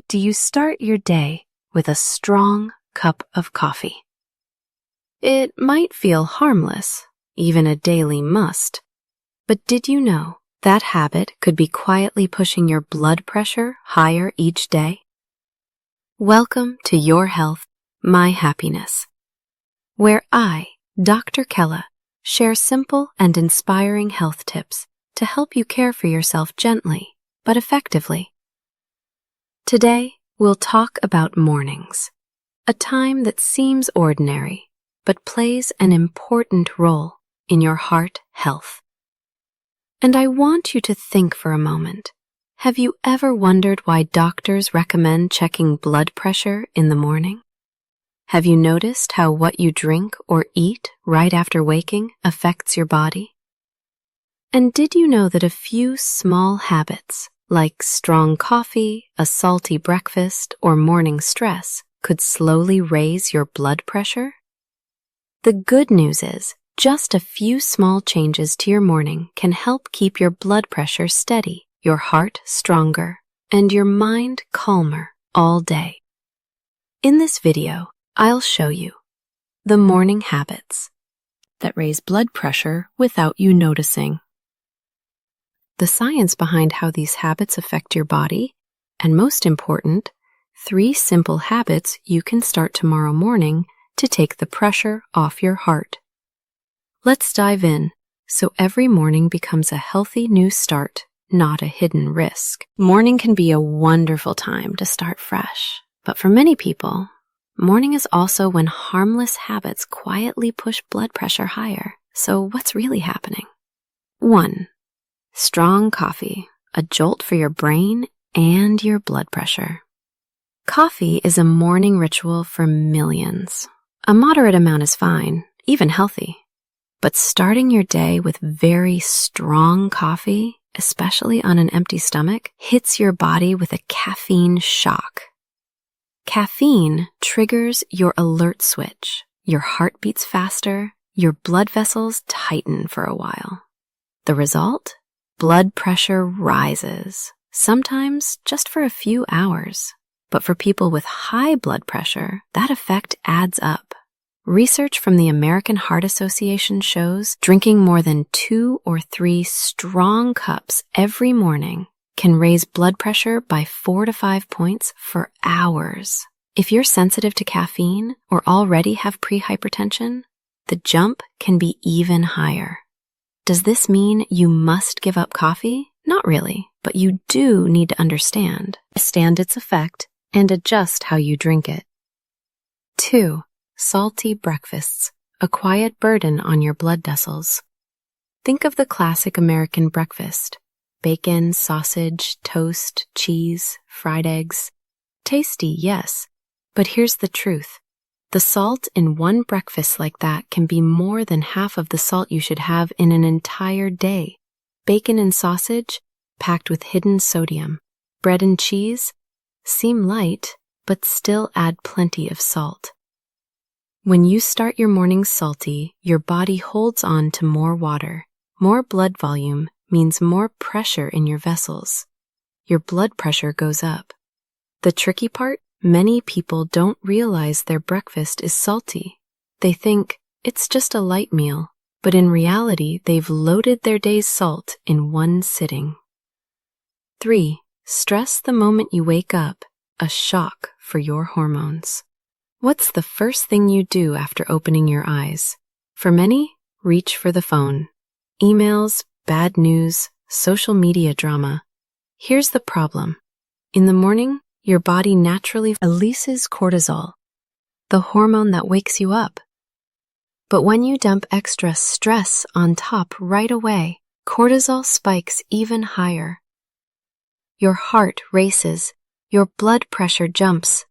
do you start your day with a strong cup of coffee? It might feel harmless, even a daily must, but did you know that habit could be quietly pushing your blood pressure higher each day? Welcome to Your Health, My Happiness, where I, Dr. Kela, share simple and inspiring health tips to help you care for yourself gently but effectively. Today, we'll talk about mornings, a time that seems ordinary but plays an important role in your heart health. And I want you to think for a moment. Have you ever wondered why doctors recommend checking blood pressure in the morning? Have you noticed how what you drink or eat right after waking affects your body? And did you know that a few small habits, like strong coffee, a salty breakfast, or morning stress, could slowly raise your blood pressure? The good news is, just a few small changes to your morning can help keep your blood pressure steady, your heart stronger, and your mind calmer all day. In this video, I'll show you the morning habits that raise blood pressure without you noticing, the science behind how these habits affect your body, and most important, 3 simple habits you can start tomorrow morning to take the pressure off your heart. Let's dive in so every morning becomes a healthy new start, not a hidden risk. Morning can be a wonderful time to start fresh, but for many people, morning is also when harmless habits quietly push blood pressure higher. So what's really happening? 1. Strong coffee, a jolt for your brain and your blood pressure. Coffee is a morning ritual for millions. A moderate amount is fine, even healthy. But starting your day with very strong coffee, especially on an empty stomach, hits your body with a caffeine shock. Caffeine triggers your alert switch. Your heart beats faster, your blood vessels tighten for a while. The result? Blood pressure rises, sometimes just for a few hours. But for people with high blood pressure, that effect adds up. Research from the American Heart Association shows drinking more than 2 or 3 strong cups every morning can raise blood pressure by 4 to 5 points for hours. If you're sensitive to caffeine or already have pre-hypertension, the jump can be even higher. Does this mean you must give up coffee? Not really, but you do need to understand its effect and adjust how you drink it. 2. Salty breakfasts, a quiet burden on your blood vessels. Think of the classic American breakfast: bacon, sausage, toast, cheese, fried eggs. Tasty, yes, but here's the truth. The salt in one breakfast like that can be more than half of the salt you should have in an entire day. Bacon and sausage, packed with hidden sodium. Bread and cheese seem light, but still add plenty of salt. When you start your morning salty, your body holds on to more water. More blood volume means more pressure in your vessels. Your blood pressure goes up. The tricky part? Many people don't realize their breakfast is salty. They think it's just a light meal, but in reality, they've loaded their day's salt in one sitting. 3. Stress the moment you wake up, a shock for your hormones. What's the first thing you do after opening your eyes? For many, reach for the phone. Emails, bad news, social media drama. Here's the problem. In the morning, your body naturally releases cortisol, the hormone that wakes you up. But when you dump extra stress on top right away, cortisol spikes even higher. Your heart races, your blood pressure jumps.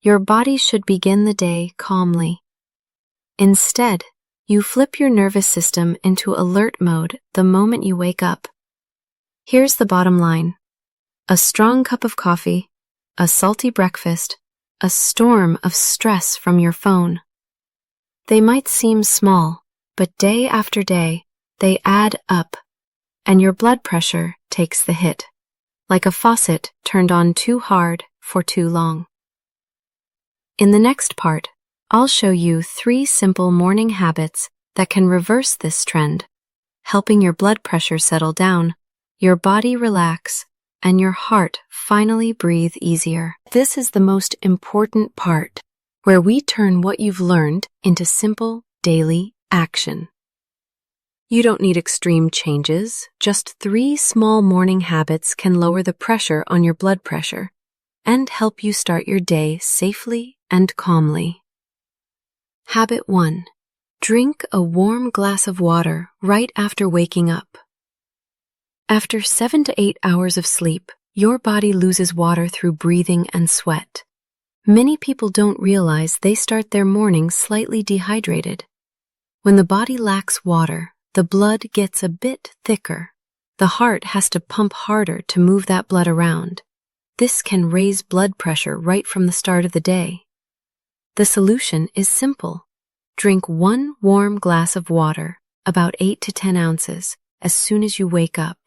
Your body should begin the day calmly. Instead, you flip your nervous system into alert mode the moment you wake up. Here's the bottom line. A strong cup of coffee, a salty breakfast, a storm of stress from your phone. They might seem small, but day after day, they add up, and your blood pressure takes the hit. Like a faucet turned on too hard, for too long. In the next part, I'll show you 3 simple morning habits that can reverse this trend, helping your blood pressure settle down, your body relax, and your heart finally breathe easier. This is the most important part, where we turn what you've learned into simple, daily action. You don't need extreme changes. Just 3 small morning habits can lower the pressure on your blood pressure and help you start your day safely and calmly. Habit 1. Drink a warm glass of water right after waking up. After 7 to 8 hours of sleep, your body loses water through breathing and sweat. Many people don't realize they start their morning slightly dehydrated. When the body lacks water, the blood gets a bit thicker. The heart has to pump harder to move that blood around. This can raise blood pressure right from the start of the day. The solution is simple. Drink 1 warm glass of water, about 8 to 10 ounces, as soon as you wake up.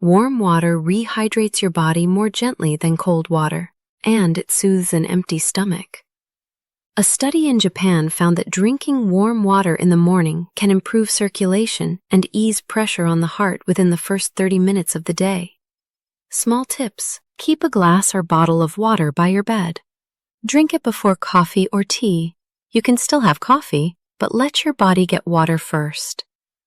Warm water rehydrates your body more gently than cold water, and it soothes an empty stomach. A study in Japan found that drinking warm water in the morning can improve circulation and ease pressure on the heart within the first 30 minutes of the day. Small tips: keep a glass or bottle of water by your bed. Drink it before coffee or tea. You can still have coffee, but let your body get water first.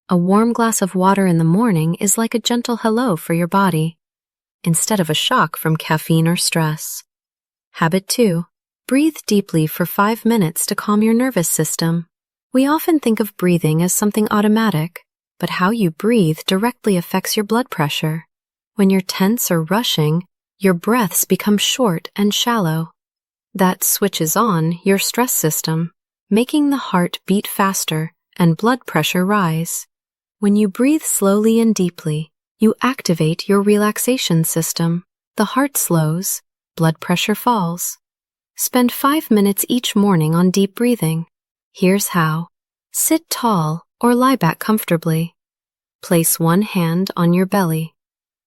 A warm glass of water in the morning is like a gentle hello for your body, instead of a shock from caffeine or stress. Habit 2. Breathe deeply for 5 minutes to calm your nervous system. We often think of breathing as something automatic, but how you breathe directly affects your blood pressure. When you're tense or rushing, your breaths become short and shallow. That switches on your stress system, making the heart beat faster and blood pressure rise. When you breathe slowly and deeply, you activate your relaxation system. The heart slows, blood pressure falls. Spend 5 minutes each morning on deep breathing. Here's how. Sit tall or lie back comfortably. Place 1 hand on your belly.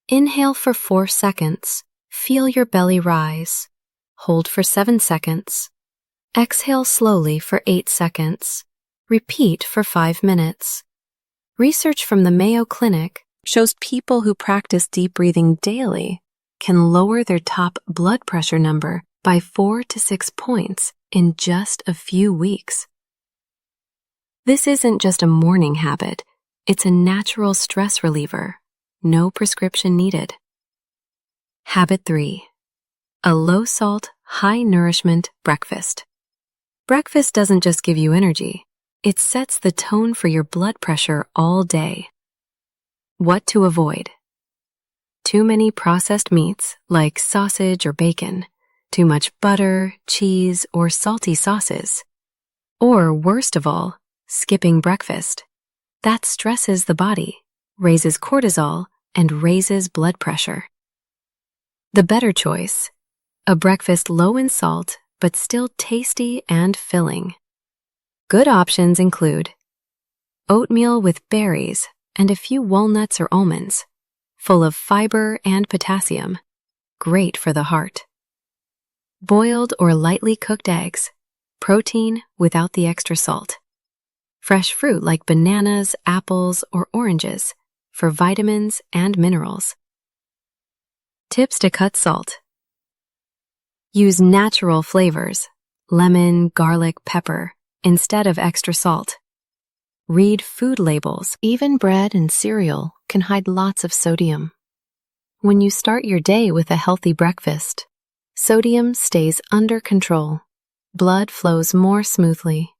Inhale for 4 seconds. Feel your belly rise. Hold for 7 seconds. Exhale slowly for 8 seconds. Repeat for 5 minutes. Research from the Mayo Clinic shows people who practice deep breathing daily can lower their top blood pressure number by 4 to 6 points in just a few weeks. This isn't just a morning habit, it's a natural stress reliever. No prescription needed. Habit 3. A low-salt, high-nourishment breakfast. Breakfast doesn't just give you energy, it sets the tone for your blood pressure all day. What to avoid? Too many processed meats, like sausage or bacon, too much butter, cheese, or salty sauces. Or, worst of all, skipping breakfast. That stresses the body, raises cortisol, and raises blood pressure. The better choice: a breakfast low in salt, but still tasty and filling. Good options include oatmeal with berries and a few walnuts or almonds, full of fiber and potassium, great for the heart. Boiled or lightly cooked eggs, protein without the extra salt. Fresh fruit like bananas, apples, or oranges, for vitamins and minerals. Tips to cut salt. Use natural flavors, lemon, garlic, pepper, instead of extra salt. Read food labels. Even bread and cereal can hide lots of sodium. When you start your day with a healthy breakfast, sodium stays under control. Blood flows more smoothly.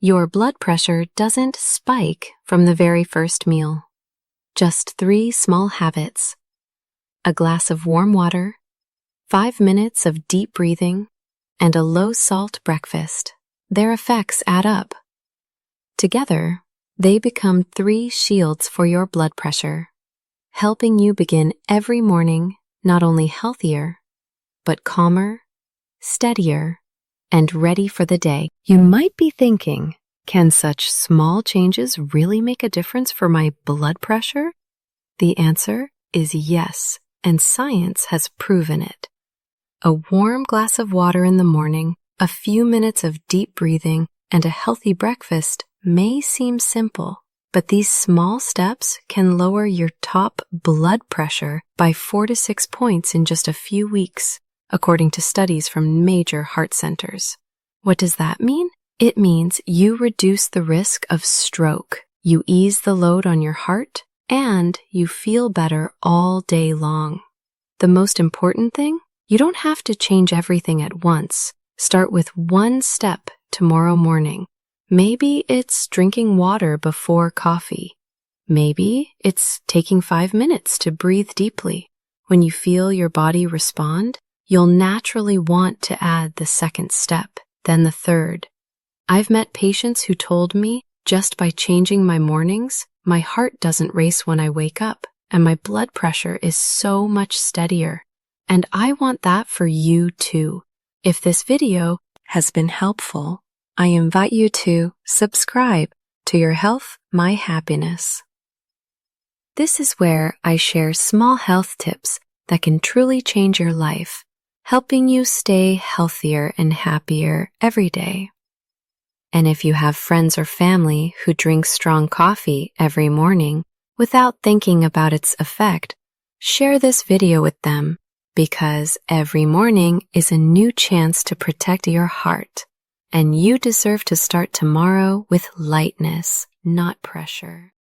Your blood pressure doesn't spike from the very first meal. Just 3 small habits: a glass of warm water, 5 minutes of deep breathing, and a low-salt breakfast. Their effects add up. Together, they become 3 shields for your blood pressure, helping you begin every morning not only healthier, but calmer, steadier, and ready for the day. You might be thinking, can such small changes really make a difference for my blood pressure? The answer is yes, and science has proven it. A warm glass of water in the morning, a few minutes of deep breathing, and a healthy breakfast may seem simple, but these small steps can lower your top blood pressure by 4 to 6 points in just a few weeks, according to studies from major heart centers. What does that mean? It means you reduce the risk of stroke, you ease the load on your heart, and you feel better all day long. The most important thing? You don't have to change everything at once. Start with one step tomorrow morning. Maybe it's drinking water before coffee. Maybe it's taking 5 minutes to breathe deeply. When you feel your body respond, you'll naturally want to add the second step, then the third. I've met patients who told me just by changing my mornings, my heart doesn't race when I wake up, and my blood pressure is so much steadier. And I want that for you too. If this video has been helpful, I invite you to subscribe to Your Health, My Happiness. This is where I share small health tips that can truly change your life, helping you stay healthier and happier every day. And if you have friends or family who drink strong coffee every morning without thinking about its effect, share this video with them, because every morning is a new chance to protect your heart, and you deserve to start tomorrow with lightness, not pressure.